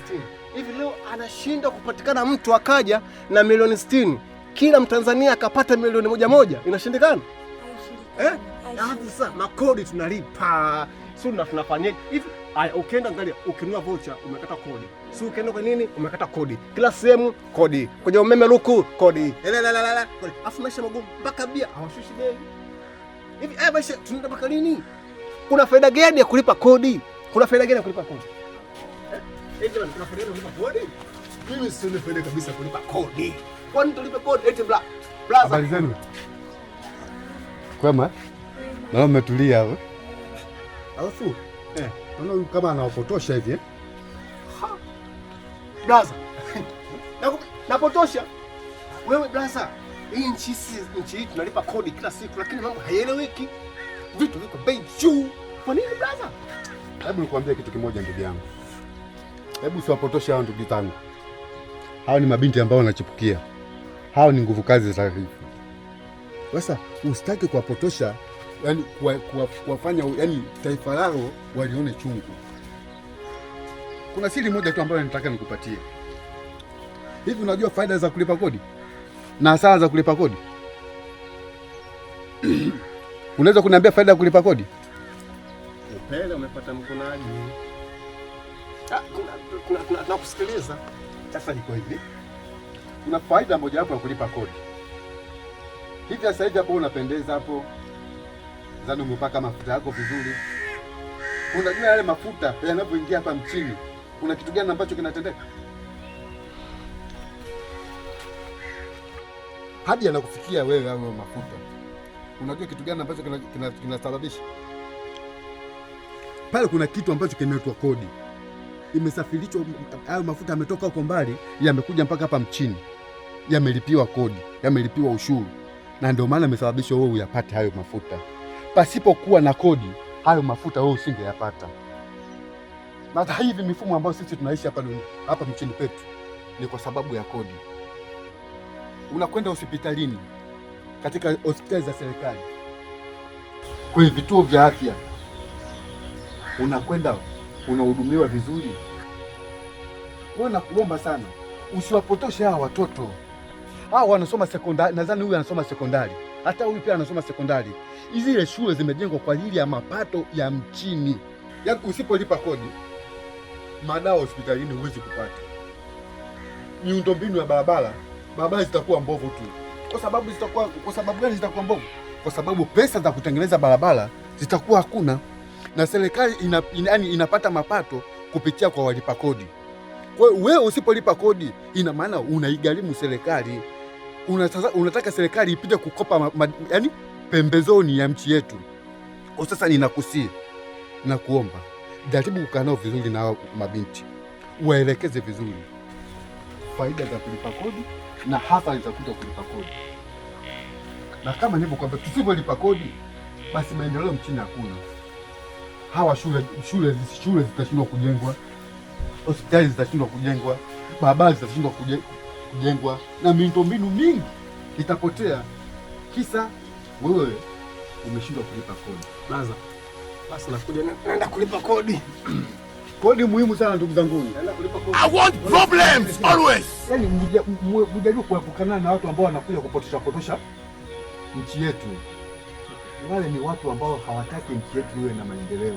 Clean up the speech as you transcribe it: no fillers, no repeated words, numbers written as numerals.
60. Hivi leo anashinda kupatikana mtu akaja na milioni 60. Kila Mtanzania akapata milioni moja. Inashindikana? Hapo sasa makodi tunalipa. Sio tunafanyaje? Hivi ukienda angalia, ukinunua voucher umekata kodi. Si ukienda kwa nini umekata kodi? Kila sehemu kodi. Kwenye umeme luku kodi. Kodi. Afu maisha magumu mpaka bia hawashushi bei. Hivi maisha tunaenda mpaka lini? Kuna faida gani ya kulipa kodi? Kuna faida gani ya kulipa kodi? Kuna faida ya kulipa kodi? Mimi sioni faida kabisa kulipa kodi. Kwani tulipe kodi eti blaza? Habari zenu? Kwema? Na umetulia hapo? Alafu naona kama anawapotosha hivi Blaza. Napotosha? Wewe blaza, hii nchi hii tunalipa kodi kila siku lakini mambo haieleweki. Vitu viko bei juu. Kwa nini blaza? Hebu nikwambie kitu kimoja ndugu yangu. Hebu usiwapotoshe hao ndugu zangu. Hao ni mabinti ambao wanachipukia. Hao ni nguvu kazi za hivi. Sasa usitaki kuwapotosha, yani kuwafanya yani taifa lao walione chungu. Kuna siri moja tu ambayo nataka nikupatie. Hivi unajua faida za kulipa kodi na hasara za kulipa kodi? Unaweza kuniambia faida ya kulipa kodi? Upele umepata mkonaji. Tunakusikiliza. Sasa iko hivi. Kuna faida moja hapo ya kulipa kodi. Hivi sasa hivi hapo unapendeza hapo. Zani umepaka mafuta yako vizuri. Unajua yale mafuta yanapoingia hapa mchini, kuna kitu gani ambacho kinatendeka? Hadi yanakufikia wewe hayo mafuta. Unajua kitu gani ambacho kinasababisha? Pale kuna kitu ambacho kinaitwa kodi. Imesafirishwa, hayo mafuta yametoka huko mbali, yamekuja mpaka hapa mchini. Yamelipiwa kodi, yamelipiwa ushuru. Na ndio maana imesababisha wewe uyapate hayo mafuta. Pasipokuwa na kodi, hayo mafuta wewe usingeyapata. Na hata hivi mifumo ambayo sisi tunaishi hapa mchini petu ni kwa sababu ya kodi. Unakwenda hospitalini, katika hospitali za serikali, kwenye vituo vya afya, unakwenda unahudumiwa vizuri. Wewe nakuomba sana usiwapotoshe hawa watoto. Hawa wanasoma sekondari, nadhani huyu anasoma sekondari. Hata huyu pia anasoma sekondari. Zile shule zimejengwa kwa ajili ya mapato ya mchini. Yaani usipolipa kodi, madawa hospitalini huwezi kupata. Miundombinu ya barabara zitakuwa mbovu tu. Kwa sababu gani zitakuwa mbovu? Kwa sababu pesa za kutengeneza barabara zitakuwa hakuna. Na serikali inapata mapato kupitia kwa walipa kodi. Kwa hiyo wewe usipolipa kodi, ina maana unaigharimu serikali. Unataka serikali ipite kukopa yani pembezoni ya nchi yetu. Kwa sasa ninakusii na kuomba, jaribu kukaa nao vizuri na mabinti. Waelekeze vizuri faida za kulipa kodi na hasa za kulipa kodi. Na kama nilivyokuambia, tusipolipa kodi basi maendeleo mchini hakuna. Hawa shule zitashindwa kujengwa, hospitali zitashindwa kujengwa, barabara zitashindwa kujengwa na miundombinu mingi itapotea, kisa wewe umeshindwa kulipa kodi. Blaza, basi naenda kulipa kodi. Kodi muhimu sana ndugu zangu. Naenda kulipa kodi. I want problems always. Yaani mjaribu kuepukana na watu ambao wanakuja kupotosha nchi yetu. Wale ni watu ambao hawataki nchi yetu iwe na maendeleo.